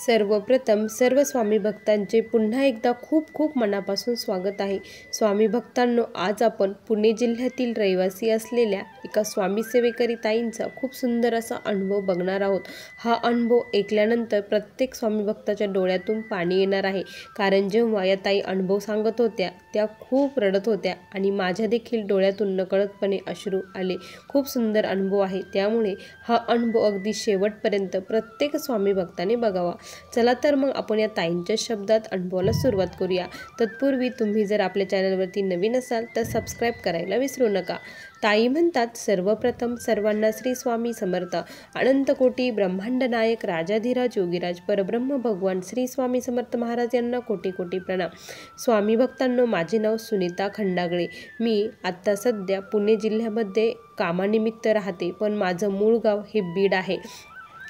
सर्वप्रथम सर्व स्वामी भक्तांचे पुन्हा एकदा खूप खूप मनापासून स्वागत आहे। स्वामी भक्तांनो, आज आपण पुणे जिल्ह्यातील रहिवासी असलेल्या एका स्वामी सेवेकरी ताईंचा खूप सुंदर असा अनुभव बघणार आहोत। हा अनुभव ऐकल्यानंतर प्रत्येक स्वामी भक्ताच्या डोळ्यातून पाणी येणार आहे, कारण जेव्हा या ताई अनुभव सांगत होत्या त्या खूप रडत होत्या आणि माझ्या देखील डोळ्यातून नकळतपणे अश्रू आले। खूप सुंदर अनुभव आहे, त्यामुळे हा अनुभव अगदी शेवटपर्यंत प्रत्येक स्वामी भक्ताने बघावा। चला तर मग आपण या ताईंच्या शब्दात अनुभवाला सुरुवात करूया। तत्पूर्वी तुम्ही जर आपल्या चॅनलवरती नवीन असाल तर सबस्क्राईब करायला विसरू नका। ताई म्हणतात, सर्वप्रथम सर्वांना श्री स्वामी समर्थ, अनंत कोटी ब्रह्मांड नायक राजाधिराज योगीराज परब्रह्म भगवान श्री स्वामी समर्थ महाराज यांना कोटी कोटी प्रणाम। स्वामी भक्तांनो, माझे नाव सुनीता खंडागळे। मी आत्ता सध्या पुणे जिल्ह्यामध्ये कामानिमित्त राहते, पण माझं मूळ गाव हे बीड आहे।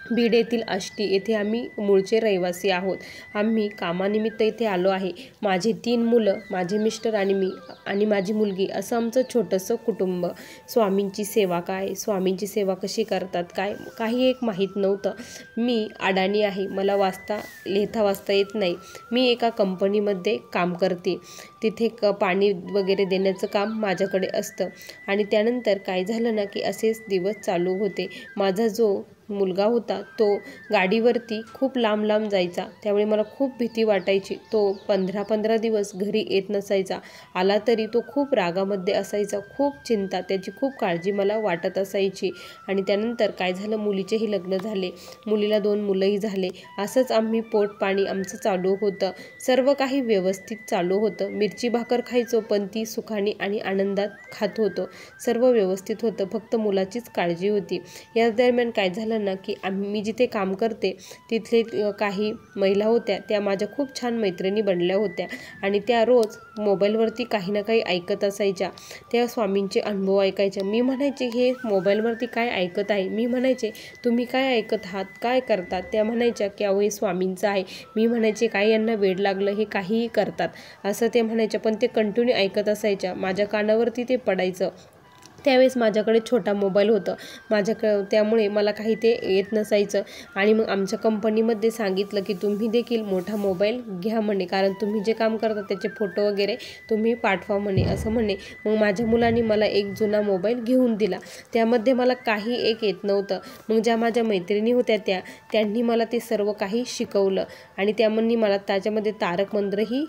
बीड येथील आष्टी येथे आम्ही मूळचे रहिवासी आहोत। आम्ही कामानिमित्त इथे आलो आहे। माझे 3 मुलं, माझे मिस्टर आणि मी आणि माझी मुलगी, असं आमचं छोटंसं कुटुंब। स्वामींची सेवा काय, स्वामींची सेवा कशी करतात, काही एक माहीत नव्हतं। मी अडाणी आहे, मला लिहिता वाचता येत नाही। मी एका कंपनीमध्ये काम करते, तिथे पाणी वगैरे देण्याचं काम माझ्याकडे असतं। आणि त्यानंतर काय झालं ना की असेच दिवस चालू होते। माझा जो मुलगा होता तो गाडीवरती खूप लांब लांब जायचा, त्यामुळे मला खूप भीती वाटायची। तो 15-15 दिवस घरी येत नसायचा, आला तरी तो खूप रागामध्ये असायचा। खूप चिंता, त्याची खूप काळजी मला वाटत असायची। आणि त्यानंतर काय झालं, मुलीचेही लग्न झाले, मुलीला 2 मुलंही झाले। असंच आम्ही पोटपाणी आमचं चालू होतं, सर्व काही व्यवस्थित चालू होतं। मिरची भाकर खायचो, पण ती सुखाने आणि आनंदात खात होतो, सर्व व्यवस्थित होतं, फक्त मुलाचीच काळजी होती। या दरम्यान काय झालं ना की मी जिथे काम करते तिथले काही महिला होत्या, त्या माझ्या खूप छान मैत्रिणी बनल्या होत्या आणि त्या रोज मोबाईलवरती काही ना काही ऐकत असायच्या। त्या स्वामींचे अनुभव ऐकायच्या। मी म्हणायचे, हे मोबाईलवरती काय ऐकत आहे? मी म्हणायचे, तुम्ही काय ऐकत आहात, काय करतात? त्या म्हणायच्या की अहो हे स्वामींचं आहे। मी म्हणायचे, काय यांना वेड लागलं, हे काहीही करतात, असं ते म्हणायच्या, पण ते कंटिन्यू ऐकत असायच्या। माझ्या कानावरती ते पडायचं। त्यावेळेस माझ्याकडे छोटा मोबाईल होतं त्यामुळे मला काही ते येत नसायचं। आणि मग आमच्या कंपनीमध्ये सांगितलं की तुम्ही देखील मोठा मोबाईल घ्या म्हणे, कारण तुम्ही जे काम करता त्याचे फोटो वगैरे तुम्ही पाठवा म्हणे, असं म्हणे। मग माझ्या मुलांनी मला एक जुना मोबाईल घेऊन दिला, त्यामध्ये मला काही एक येत नव्हतं। मग ज्या माझ्या मैत्रिणी होत्या त्यांनी मला ते सर्व काही शिकवलं आणि त्यांनी मला त्याच्यामध्ये तारक मंत्रही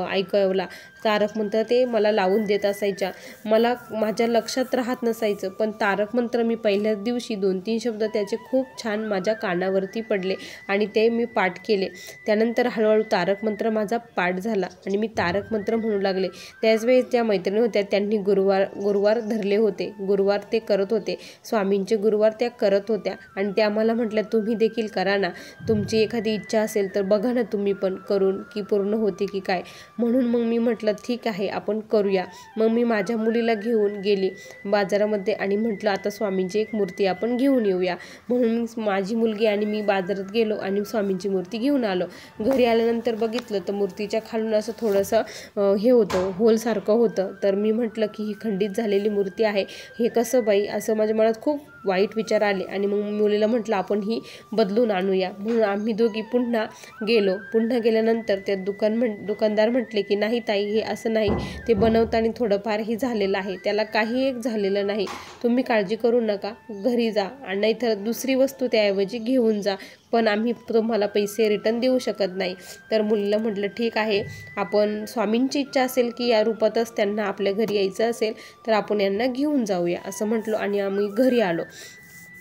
ऐकवला। तारक मंत्र ते मला लावून देत असायच्या। मला माझ्या लक्षात राहत नसायचं, पण तारक मंत्र मी पहिल्याच दिवशी 2-3 शब्द त्याचे खूप छान माझ्या कानावरती पडले आणि ते मी पाठ केले। त्यानंतर हळूहळू तारक मंत्र माझा पाठ झाला आणि मी तारक मंत्र म्हणू लागले। त्याच वेळेस ज्या मैत्रिणी होत्या त्यांनी गुरुवार धरले होते, गुरुवार ते करत होते, स्वामींचे गुरुवार त्या करत होत्या आणि त्या मला म्हटल्या, तुम्ही देखील करा ना, तुमची एखादी इच्छा असेल तर बघा ना तुम्ही पण करून की पूर्ण होते की काय। म्हणून मग मी म्हटलं ठीक आहे, आपण करूया। मग मी माझ्या मुलीला घेऊन गेली बाजारामध्ये आणि म्हटलं आता स्वामींची एक मूर्ती आपण घेऊन येऊया। म्हणून माझी मुलगी आणि मी बाजारात गेलो आणि स्वामींची मूर्ती घेऊन आलो। घरी आल्यानंतर बघितलं तर मूर्तीच्या खालून असं थोडंसं हे होतं, होलसारखं होतं। तर मी म्हटलं की ही खंडित झालेली मूर्ती आहे, हे कसं बाई, असं माझ्या मनात खूप वाईट विचार आले आणि मग मुलीला म्हटलं आपण ही बदलून आणूया। म्हणून आम्ही दोघी पुन्हा गेलो। पुन्हा गेल्यानंतर ते दुकानदार म्हटले की नाही ताई, हे असं नाही, ते बनवताना थोडंफारही झालेलं आहे, त्याला काही एक झालेलं नाही, तुम्ही काळजी करू नका, घरी जा आणि नाहीतर दुसरी वस्तू त्याऐवजी घेऊन जा, पण आम्ही तुम्हाला पैसे रिटर्न देऊ शकत नाही। तर मुलीला म्हटलं ठीक आहे, आपण स्वामींची इच्छा असेल की या रूपातच त्यांना आपल्या घरी यायचं असेल तर आपण यांना घेऊन जाऊया, असं म्हटलं आणि आम्ही घरी आलो।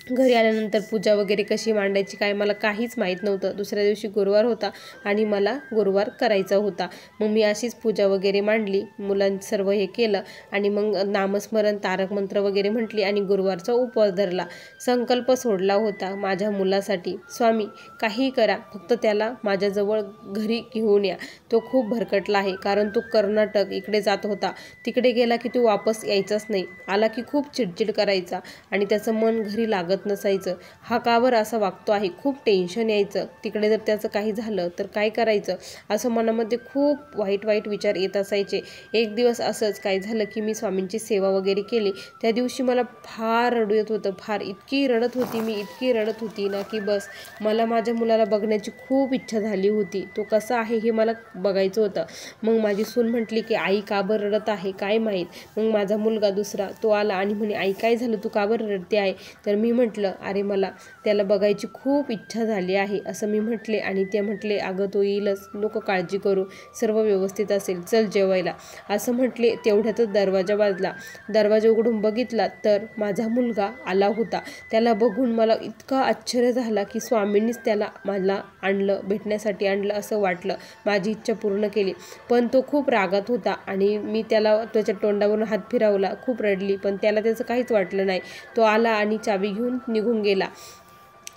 घरी आल्यानंतर पूजा वगैरे कशी मांडायची काय मला काहीच माहीत नव्हतं। दुसऱ्या दिवशी गुरुवार होता आणि मला गुरुवार करायचा होता। मग मी अशीच पूजा वगैरे मांडली, मुलांचं सर्व हे केलं आणि मग नामस्मरण, तारक मंत्र वगैरे म्हटली आणि गुरुवारचा उपवास धरला। संकल्प सोडला होता माझ्या मुलासाठी, स्वामी काही करा, फक्त त्याला माझ्याजवळ घरी घेऊन या। तो खूप भरकटला आहे, कारण तो कर्नाटक इकडे जात होता, तिकडे गेला की तो वापस यायचाच नाही, आला की खूप चिडचिड करायचा आणि त्याचं मन घरी लागत बोलत नसायचं. हा का बरं असा वागतो आहे, खूप टेन्शन यायचं. तिकडे जर त्याचं काही झालं तर काय करायचं, असं मनामध्ये खूप वाईट वाईट विचार येत असायचे. एक दिवस असंच काय झालं की मी स्वामींची सेवा वगैरे केली. त्या दिवशी मला फार रडू येत होतं, फार इतकी रडत होती मी, इतकी रडत होती ना की बस. मला माझ्या मुलाला बघण्याची खूप इच्छा झाली होती. तो कसा आहे हे मला बघायचं होतं. मग माझी सून म्हटली की आई का बरं रडत आहे काय माहीत. मग माझा मुलगा दुसरा तो आला आणि म्हणे आई काय झालं, तू का बरं रडते आहे. तर मी म्हटलं अरे मला त्याला बघायची खूप इच्छा झाली आहे असं मी म्हटले. आणि ते म्हटले अगं तो येईलच, नको काळजी करू, सर्व व्यवस्थित असेल, चल जेवायला असं म्हटले. तेवढ्यातच दरवाजा वाजला. दरवाजा उघडून बघितला तर माझा मुलगा आला होता. त्याला बघून मला इतका आश्चर्य झाला की स्वामींनीच त्याला मला आणलं, भेटण्यासाठी आणलं असं वाटलं. माझी इच्छा पूर्ण केली. पण तो खूप रागात होता आणि मी त्याला त्याच्या तोंडावरून हात फिरवला, खूप रडली, पण त्याला त्याचं काहीच वाटलं नाही. तो आला आणि चावी घेऊन निघून गेला.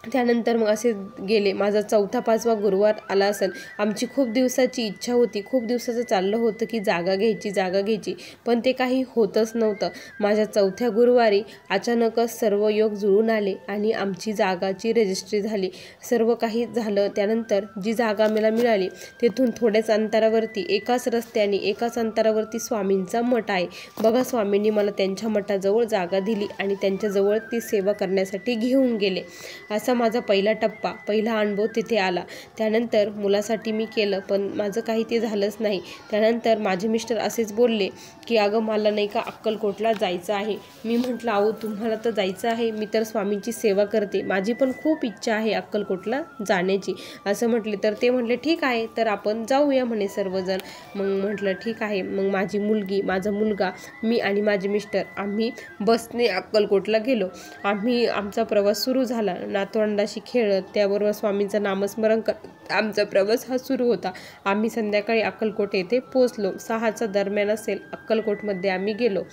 त्यानंतर मग असे गेले. माझा 4था-5वा गुरुवार आला असेल. आमची खूप दिवसाची इच्छा होती, खूप दिवसाचं चाललं होतं की जागा घ्यायची, पण ते काही होतच नव्हतं. माझ्या 4थ्या गुरुवारी अचानकच सर्व योग जुळून आले आणि आमची जागाची रजिस्ट्री झाली. सर्व काही झालं. त्यानंतर जी जागा मला मिळाली तेथून थोड्याच अंतरावरती, एकाच रस्त्याने एकाच अंतरावरती स्वामींचा मठ आहे. बघा, स्वामींनी मला त्यांच्या मठाजवळ जागा दिली आणि त्यांच्याजवळ ती सेवा करण्यासाठी घेऊन गेले. असा माझा पहिला टप्पा, पहिला अनुभव तिथे आला. त्यानंतर मुलासाठी मी केलं, पण माझं काही ते झालंच नाही. त्यानंतर माझे मिस्टर असेच बोलले की अगं मला नाही का अक्कलकोटला जायचं आहे. मी म्हटलं अहो तुम्हाला तर जायचं आहे, मी तर स्वामींची सेवा करते, माझी पण खूप इच्छा आहे अक्कलकोटला जाण्याची असं म्हटले. तर ते म्हटले ठीक आहे, तर आपण जाऊया म्हणे सर्वजण. मग म्हटलं ठीक आहे. मग माझी मुलगी, माझा मुलगा, मी आणि माझे मिस्टर आम्ही बसने अक्कलकोटला गेलो. आमचा प्रवास सुरू झाला. नातवंडाशी खेळत त्याबरोबर स्वामींचं नामस्मरण करत आमचा प्रवास हा सुरू होता. आम्ही संध्याकाळी अक्कलकोट येथे पोचलो. 6च्या दरम्यान असेल. अक्कलकोटमध्ये आम्ही गेलो.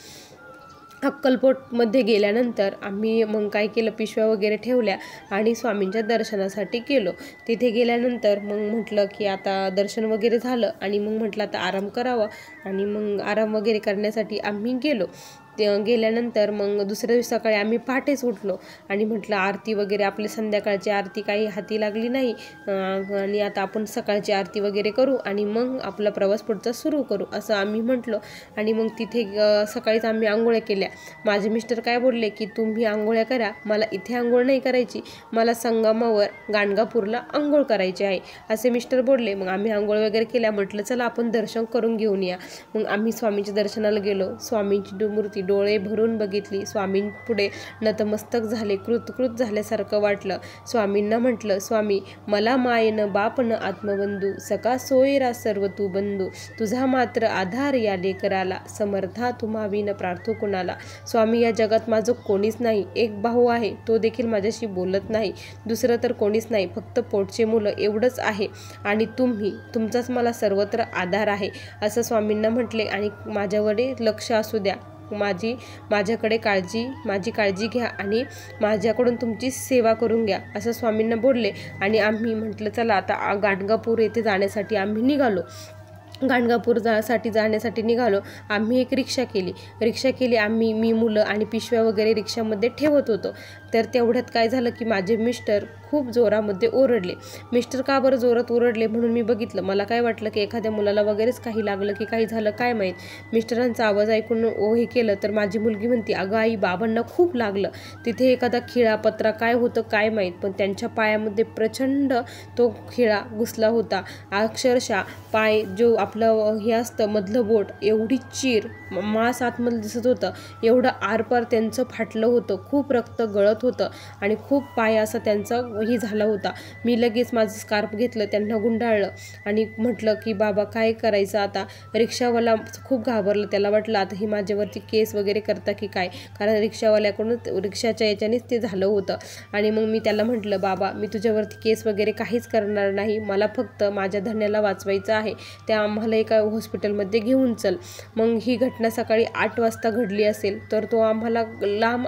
अक्कलकोटमध्ये गेल्यानंतर आम्ही मग काय केलं, पिशव्या वगैरे ठेवल्या आणि स्वामींच्या दर्शनासाठी गेलो. तिथे गेल्यानंतर मग म्हटलं की आता दर्शन वगैरे झालं आणि मग म्हटलं आता आराम करावा आणि मग आराम वगैरे करण्यासाठी आम्ही गेलो. गेल्यानंतर मग दुसऱ्या दिवशी सकाळी आम्ही पहाटेच उठलो आणि म्हटलं आरती वगैरे, आपली संध्याकाळची आरती काही हाती लागली नाही आणि आता आपण सकाळची आरती वगैरे करू आणि मग आपला प्रवास पुढचा सुरू करू असं आम्ही म्हटलो. आणि मग तिथे सकाळीच आम्ही आंघोळ्या केल्या. माझे मिस्टर काय बोलले की तुम्ही आंघोळ्या करा, मला इथे आंघोळ नाही करायची, मला संगमावर गाणगापूरला आंघोळ करायची आहे असे मिस्टर बोलले. मग आम्ही आंघोळ वगैरे केल्या. म्हटलं चला आपण दर्शन करून घेऊन या. मग आम्ही स्वामींच्या दर्शनाला गेलो. स्वामींची मूर्ती डोळे भरून बघितली. स्वामींपुढे नतमस्तक झाले, कृतकृत झाल्यासारखं वाटलं. स्वामींना म्हटलं स्वामी मला मायेनं बापनं आत्मबंधू, सका सोयरा सर्व तू बंधू, तुझा मात्र आधार या लेकराला, समर्था तुम्हा विन प्रार्थो कुणाला. स्वामी या जगात माझं कोणीच नाही, एक भाऊ आहे तो देखील माझ्याशी बोलत नाही, दुसरं तर कोणीच नाही, फक्त पोटचे मुलं एवढंच आहे आणि तुमचाच मला सर्वत्र आधार आहे असं स्वामींना म्हटले. आणि माझ्याकडे लक्ष असू द्या, माझ्याकडे माझी काळजी घ्या आणि माझ्याकडून तुमची सेवा करून घ्या असं स्वामींना बोलले. आणि आम्ही म्हटलं चला आता गाणगापूर येथे जाण्यासाठी आम्ही निघालो. जाण्यासाठी निघालो. आम्ही एक रिक्षा केली. मी मुलं आणि पिशव्या वगैरे रिक्षामध्ये ठेवत होतो. तर तेवढ्यात काय झालं की माझे मिस्टर खूप जोरामध्ये ओरडले. मिस्टर का बरं जोरात ओरडले म्हणून मी बघितलं. मला काय वाटलं की एखाद्या मुलाला वगैरेच काही लागलं की काही झालं काय माहीत. मिस्टरांचा आवाज ऐकून हे केलं तर माझी मुलगी म्हणते अगं आई बाबांना खूप लागलं, तिथे एखादा खिळा पत्रा काय होतं काय माहीत, पण त्यांच्या पायामध्ये प्रचंड तो खिळा घुसला होता. अक्षरशः पाय जो आपलं हे असतं मधलं बोट एवढी चीर मांस आतमध्ये दिसत होतं, एवढं आरपार त्यांचं फाटलं होतं, खूप रक्त गळत होतं आणि खूप पाय असा त्यांचा हे झाला होता. मी लगेच माझं स्कार्फ घेतलं, त्यांना गुंडाळलं आणि म्हटलं की बाबा काय करायचं आता. रिक्षावाला खूप घाबरला, त्याला वाटलं आता ही माझ्यावरती केस वगैरे करता की काय, कारण रिक्षावाल्याकडूनच रिक्षाच्या याच्यानेच ते झालं होतं. आणि मग मी त्याला म्हटलं बाबा मी तुझ्यावरती केस वगैरे काहीच करणार नाही, मला फक्त माझ्या धन्याला वाचवायचं आहे, त्या आम्हाला एका हॉस्पिटलमध्ये घेऊन चल. मग ही घटना सकाळी 8 वाजता घडली असेल तर तो आम्हाला लांब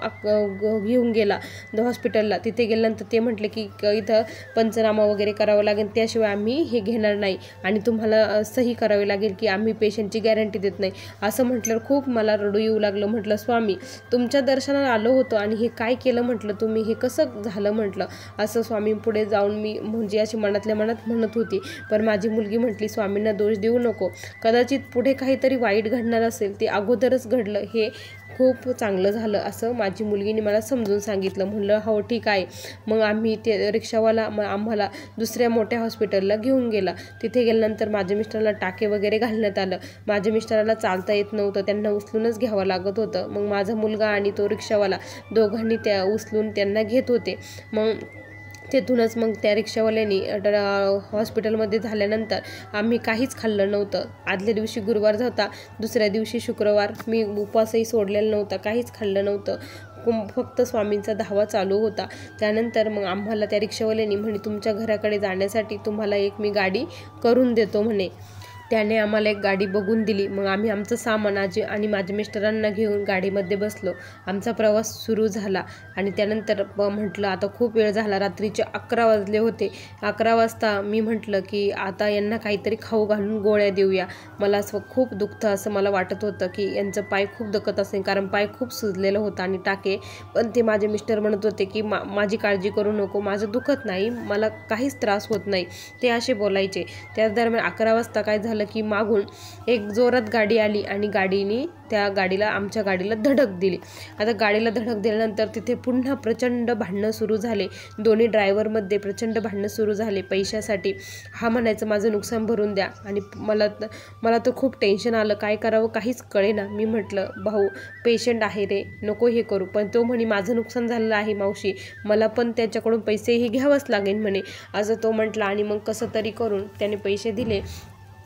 घेऊन गेला. हॉस्पिटलला. तिथे गेल्यानंतर ते म्हटले की इथं पंचनामा वगैरे करावं लागेल, त्याशिवाय आम्ही हे घेणार नाही आणि तुम्हाला सही करावी लागेल की आम्ही पेशंटची गॅरंटी देत नाही. असं म्हटल्यावर खूप मला रडू येऊ लागलं. म्हटलं स्वामी तुमच्या दर्शनाला आलो होतो आणि हे काय केलं म्हटलं तुम्ही, हे कसं झालं म्हटलं. असं स्वामी पुढे जाऊन मी म्हणजे अशी मनातल्या मनात म्हणत होती. पण माझी मुलगी म्हटली स्वामींना दोष देऊ नको, कदाचित पुढे काहीतरी वाईट घडणार असेल, ते अगोदरच घडलं, हे खूप चांगलं झालं असं माझी मुलगीने मला समजून सांगितलं. म्हणलं हो ठीक आहे. मग आम्ही ते रिक्षावाला आम्हाला दुसऱ्या मोठ्या हॉस्पिटलला घेऊन गेला. तिथे गेल्यानंतर माझ्या मिस्टरांना टाके वगैरे घालण्यात आलं. माझ्या मिस्टराला चालता येत नव्हतं, त्यांना उचलूनच घ्यावं लागत होतं. मग माझा मुलगा आणि तो रिक्षावाला दोघांनी त्या उचलून त्यांना घेत होते. मग तेथूनच मग त्या रिक्षावाल्यानी हॉस्पिटलमध्ये झाल्यानंतर आम्ही काहीच खाल्लं नव्हतं. आदल्या दिवशी गुरुवार होता, दुसऱ्या दिवशी शुक्रवार. मी उपवासही सोडलेला नव्हता, काहीच खाल्लं नव्हतं. फक्त स्वामींचा धावा चालू होता. त्यानंतर मग आम्हाला त्या रिक्षावाल्यानी म्हणे तुमच्या घराकडे जाण्यासाठी तुम्हाला एक मी गाडी करून देतो म्हणे. त्याने आम्हाला एक गाडी बघून दिली. मग आम्ही आमचं सामान आणि माझ्या मिस्टरांना घेऊन गाडीमध्ये बसलो. आमचा प्रवास सुरू झाला आणि त्यानंतर म्हटलं आता खूप वेळ झाला, रात्रीचे 11 वाजले होते. 11 वाजता मी म्हटलं की आता यांना काहीतरी खाऊ घालून गोळ्या देऊया. मला असं खूप दुखतं असं मला वाटत होतं की यांचं पाय खूप दुखत असेल, कारण पाय खूप सुजलेलं होतं आणि टाके. पण ते माझे मिस्टर म्हणत होते की माझी काळजी करू नको, माझं दुखत नाही, मला काहीच त्रास होत नाही, ते असे बोलायचे. त्याच दरम्यान 11 वाजता काय झालं की मागून एक जोरात गाडी आली आणि गाडीने त्या गाडीला आमच्या गाडीला धडक दिली. आता गाडीला धडक दिल्यानंतर तिथे पुन्हा प्रचंड भांडणं सुरू झाले. दोन्ही ड्रायव्हरमध्ये प्रचंड भांडणं सुरू झाले पैशासाठी. हा म्हणायचं माझं नुकसान भरून द्या आणि मला तर खूप टेन्शन आलं, काय करावं काहीच कळेना. मी म्हटलं भाऊ पेशंट आहे रे, नको हे करू. पण तो म्हणे माझं नुकसान झालेलं आहे मावशी, मला पण त्याच्याकडून पैसेही घ्यावंच लागेल म्हणे, असं तो म्हटला. आणि मग कसं तरी करून त्याने पैसे दिले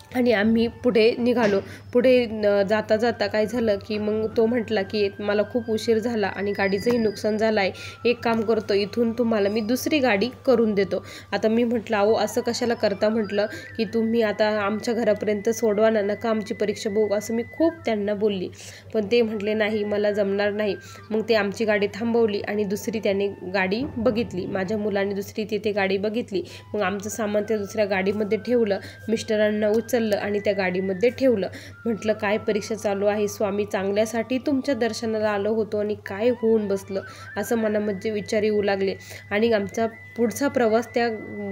आणि आम्ही पुढे निघालो. पुढे जाता जाता काय झालं की मग तो म्हटला की मला खूप उशीर झाला आणि गाडीचंही नुकसान झालं आहे, एक काम करतो इथून तुम्हाला मी दुसरी गाडी करून देतो. आता मी म्हटलं अहो असं कशाला करता, म्हटलं की तुम्ही आता आमच्या घरापर्यंत सोडवा ना, नका आमची परीक्षा बघू, असं मी खूप त्यांना बोलली. पण ते म्हटले नाही मला जमणार नाही. मग ते आमची गाडी थांबवली आणि दुसरी त्याने गाडी बघितली. माझ्या मुलाने दुसरी तिथे गाडी बघितली. मग आमचं सामान त्या दुसऱ्या गाडीमध्ये ठेवलं, मिस्टरांना उचललं आणि त्या गाडीमध्ये ठेवलं. म्हटलं काय परीक्षा चालू आहे, स्वामी चांगल्यासाठी तुमच्या दर्शनाला आलो होतो आणि काय होऊन बसलं, असं मनामध्ये विचार येऊ लागले. आणि आमचा पुढचा प्रवास त्या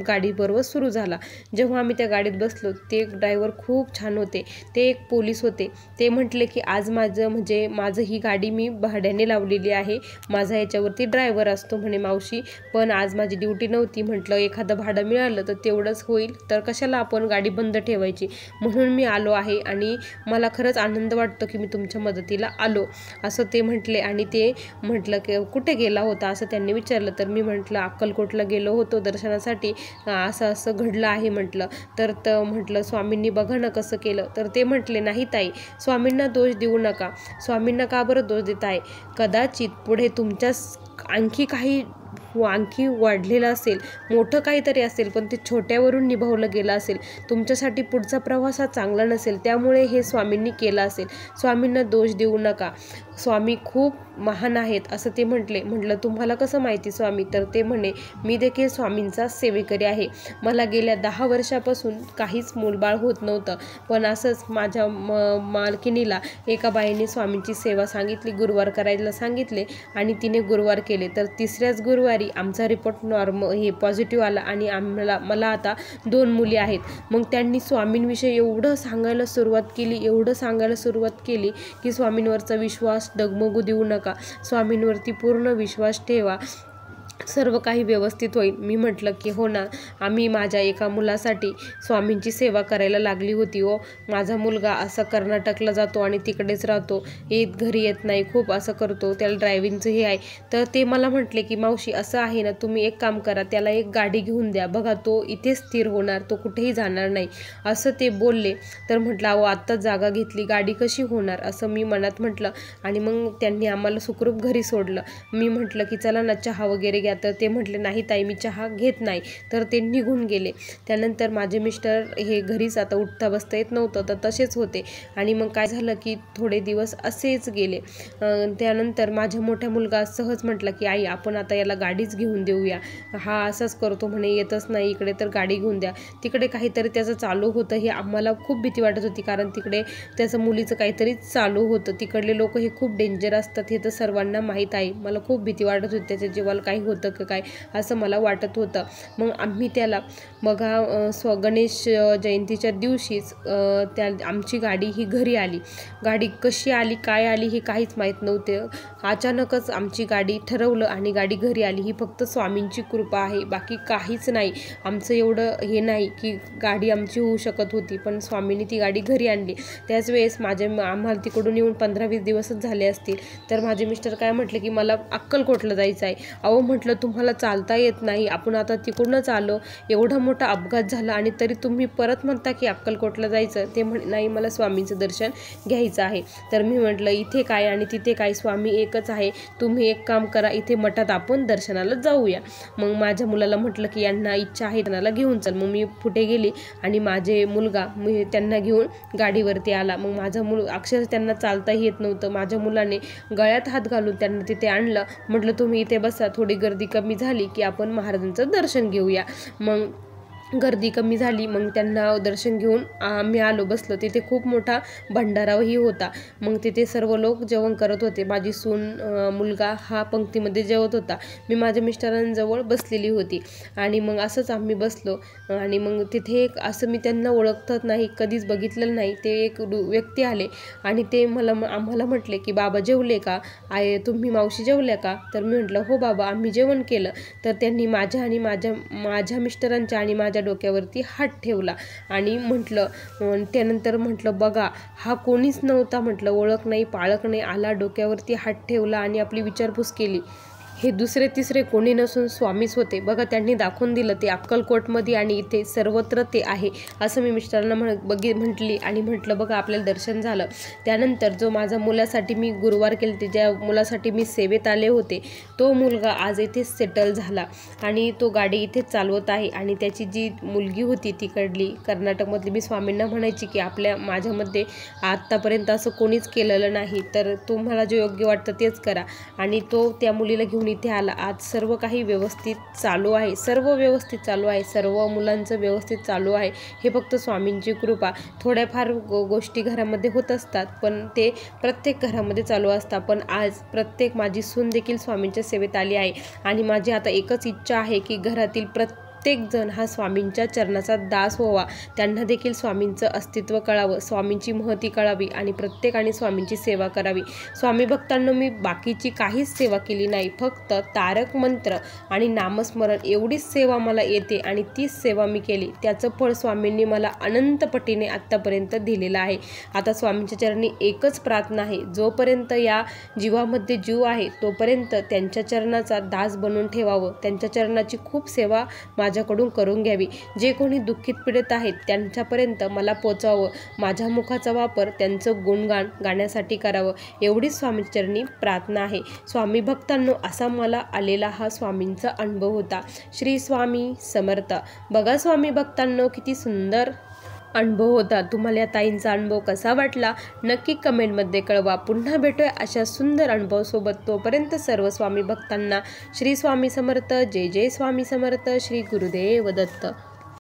गाडीबरोबर सुरू झाला. जेव्हा आम्ही त्या गाडीत बसलो ते ड्रायव्हर खूप छान होते. ते एक पोलीस होते. ते म्हटले की आज माझं ही गाडी मी भाड्याने लावलेली आहे, माझा याच्यावरती ड्रायव्हर असतो म्हणे मावशी, पण आज माझी ड्युटी नव्हती. म्हटलं एखादं भाडं मिळालं तर तेवढंच होईल, तर कशाला आपण गाडी बंद ठेवायची, म्हणून मी आलो आहे आणि मला खरंच आनंद वाटतो की मी तुमच्या मदतीला आलो, असं ते म्हटले. आणि ते म्हटलं की कुठे गेला होता असं त्यांनी विचारलं. तर मी म्हटलं अक्कलकोटला गेलो होतो दर्शनासाठी, असं असं घडलं आहे म्हटलं. तर म्हटलं स्वामींनी बघा ना कसं केलं. तर ते म्हटले नाही ताई, स्वामींना दोष देऊ नका. स्वामींना का बरं दोष देत आहे, कदाचित पुढे तुमच्या आणखी वाढलेलं असेल, मोठं काहीतरी असेल, पण ते छोट्यावरून निभावलं गेलं असेल. तुमच्यासाठी पुढचा प्रवास हा चांगला नसेल, त्यामुळे हे स्वामींनी केलं असेल. स्वामींना दोष देऊ नका, स्वामी खूप महान आहेत, असं ते म्हटले. म्हटलं तुम्हाला कसं माहिती स्वामी. तर ते म्हणे मी देखील स्वामींचा सेवेकरी आहे. मला गेल्या 10 वर्षापासून काहीच मूलबाळ होत नव्हतं, पण असंच माझ्या मालकिनीला एका बाईने स्वामींची सेवा सांगितली, गुरुवार करायला सांगितले आणि तिने गुरुवार केले. तर तिसऱ्याच गुरुवारी आमचा रिपोर्ट पॉझिटिव्ह आला आणि मला आता 2 मुली आहेत. मग त्यांनी स्वामींविषयी एवढं सांगायला सुरुवात केली की स्वामींवरचा विश्वास डगमगू देऊ नका, स्वामींवरती पूर्ण विश्वास ठेवा, सर्व काही व्यवस्थित होईल. मी म्हटलं की हो ना, आम्ही माझ्या एका मुलासाठी स्वामींची सेवा करायला लागली होती. माझा मुलगा असा कर्नाटकला जातो आणि तिकडेच राहतो, घरी येत नाही, खूप असं करतो, त्याला ड्रायव्हिंगचं हे आहे. तर ते मला म्हटले की मावशी असं आहे ना, तुम्ही एक काम करा, त्याला एक गाडी घेऊन द्या, बघा तो इथे स्थिर होणार, तो कुठेही जाणार नाही, असं ते बोलले. तर म्हटलं अहो आत्ताच जागा घेतली, गाडी कशी होणार, असं मी मनात म्हटलं. आणि मग त्यांनी आम्हाला सुखरूप घरी सोडलं. मी म्हटलं की चला ना चहा वगैरे घ्या, तर ते म्हटले नाही ताई मी चहा घेत नाही, तर ते निघून गेले. त्यानंतर माझे मिस्टर हे घरीच आता उठता बसता येत नव्हतं तर तसेच होते आणि मग काय झालं की थोडे दिवस असेच गेले. त्यानंतर माझा मोठा मुलगा सहज म्हटला की आई आपण आता याला गाडीच घेऊन देऊया, हा असाच करतो म्हणे, येतच नाही इकडे तर गाडी घेऊन द्या. तिकडे काहीतरी त्याचं चालू होतं, हे आम्हाला खूप भीती वाटत होती कारण तिकडे त्याचं मुलीचं काहीतरी चालू होतं. तिकडले लोक हे खूप डेंजर असतात हे तर सर्वांना माहीत आहे. मला खूप भीती वाटत होती त्याच्या जीवाला काही होतं का काय असं मला वाटत होतं. मग आम्ही त्याला गणेश जयंतीच्या दिवशीच आमची गाडी ही घरी आली. गाडी कशी आली काय आली हे काहीच माहीत नव्हते. अचानकच आमची गाडी ठरवलं आणि गाडी घरी आली. ही फक्त स्वामींची कृपा आहे, बाकी काहीच नाही. आमचं एवढं हे नाही की गाडी आमची होऊ शकत होती, पण स्वामींनी ती गाडी घरी आणली. त्याच वेळेस आम्हाला तिकडून येऊन 15-20 दिवसच झाले असतील. तर माझे मिस्टर काय म्हटले की मला अक्कलकोटला जायचं आहे. अहो म्हटलं तुम्हाला चालता येत नाही, आपण आता तिकडूनच आलो, एवढा मोठा अपघात झाला आणि तरी तुम्ही परत म्हणता की अक्कलकोटला जायचं. ते नाही मला स्वामींचं दर्शन घ्यायचं आहे. तर मी म्हटलं इथे काय आणि तिथे काय, स्वामी एकच आहे. तुम्ही एक काम करा, इथे मठात आपण दर्शनाला जाऊया. मग माझ्या मुलाला म्हटलं की यांना इच्छा आहे त्यांना घेऊन चल. मग मी पुढे गेली आणि माझे मुलगा त्यांना घेऊन गाडीवरती आला. मग माझा अक्षरशः त्यांना चालताही येत नव्हतं. माझ्या मुलाने गळ्यात हात घालून त्यांना तिथे आणलं. म्हटलं तुम्ही इथे बसा, थोडी गर्दी कमी झाली की आपण महाराजांचं दर्शन घेऊया. मग गर्दी कमी झाली, मग त्यांना दर्शन घेऊन आम्ही आलो, बसलो. तिथे खूप मोठा भंडाराही होता. मग तिथे सर्व लोक जेवण करत होते. माझी सून मुलगा हा पंक्तीमध्ये जेवत होता. मी माझ्या मिस्टरांजवळ बसलेली होती आणि मग असंच आम्ही बसलो. आणि मग तिथे एक असं मी त्यांना ओळखत नाही, कधीच बघितलेलं नाही, ते एक व्यक्ती आले आणि ते आम्हाला म्हटले की बाबा जेवले का, तुम्ही मावशी जेवल्या का. तर मी म्हटलं हो बाबा आम्ही जेवण केलं. तर त्यांनी माझ्या मिस्टरांच्या आणि माझ्या डोक्यावरती हात ठेवला आणि त्यानंतर म्हटलं बघा हा कोणीच नव्हता, म्हटलं ओळख नाही पाळख नाही, आला डोक्यावरती हात ठेवला आणि आपली विचारपूस केली. हे दुसरे तिसरे कोणी नसून स्वामीच होते. बघा त्यांनी दाखवून दिलं ते अक्कलकोटमध्ये आणि इथे सर्वत्र ते आहे असं मी मिस्टरांना म्हटली आणि म्हटलं बघा आपल्याला दर्शन झालं. त्यानंतर जो माझ्या मुलासाठी मी गुरुवार केले, ज्या मुलासाठी मी सेवेत आले होते, तो मुलगा आज इथे सेटल झाला आणि तो गाडी इथेच चालवत आहे. आणि त्याची जी मुलगी होती तिकडली कर्नाटकमधली, मी स्वामींना म्हणायची की माझ्यामध्ये आत्तापर्यंत असं कोणीच केलेलं नाही, तर तुम्हाला जे योग्य वाटतं तेच करा. आणि तो त्या मुलीला घेऊन इथे आला. आज सर्व काही व्यवस्थित चालू आहे, सर्व व्यवस्थित चालू आहे, सर्व मुलांचं व्यवस्थित चालू आहे. हे फक्त स्वामींची कृपा. थोड्याफार गोष्टी घरामध्ये होत असतात पण ते प्रत्येक घरामध्ये चालू असतात. पण आज माझी सून देखील स्वामींच्या सेवेत आली आहे आणि माझी आता एकच इच्छा आहे की घरातील प्रत्येक जण हा स्वामींच्या चरणाचा दास व्हावा, त्यांना देखील स्वामींचं अस्तित्व कळावं, स्वामींची महती कळावी आणि प्रत्येकाने स्वामींची सेवा करावी. स्वामी भक्तांनो मी बाकीची काहीच सेवा केली नाही, फक्त तारक मंत्र आणि नामस्मरण एवढीच सेवा मला येते आणि तीच सेवा मी केली. त्याचं फळ स्वामींनी मला अनंत पटीने आत्तापर्यंत दिलेलं आहे. आता स्वामींच्या चरणी एकच प्रार्थना आहे, जोपर्यंत या जीवामध्ये जीव आहे तोपर्यंत त्यांच्या चरणाचा दास बनवून ठेवावं, त्यांच्या चरणाची खूप सेवा माझ्याकडून करून घ्यावी. जे कोणी दुःखित पीडित आहेत त्यांच्यापर्यंत मला पोचावं, माझ्या मुखाचा वापर त्यांचं गुणगान गाण्यासाठी करावं, एवढीच स्वामींच्या चरणी प्रार्थना आहे. स्वामी भक्तांनो असा मला आलेला हा स्वामींचा अनुभव होता. श्री स्वामी समर्थ. बघा स्वामी भक्तांनो किती सुंदर अनुभव होता. तुम्हाला या ताईंचा अनुभव कसा वाटला नक्की कमेंटमध्ये कळवा. पुन्हा भेटूया अशा सुंदर अनुभवासोबत. तोपर्यंत सर्व स्वामी भक्तांना श्री स्वामी समर्थ. जय जय स्वामी समर्थ. श्री गुरुदेव दत्त.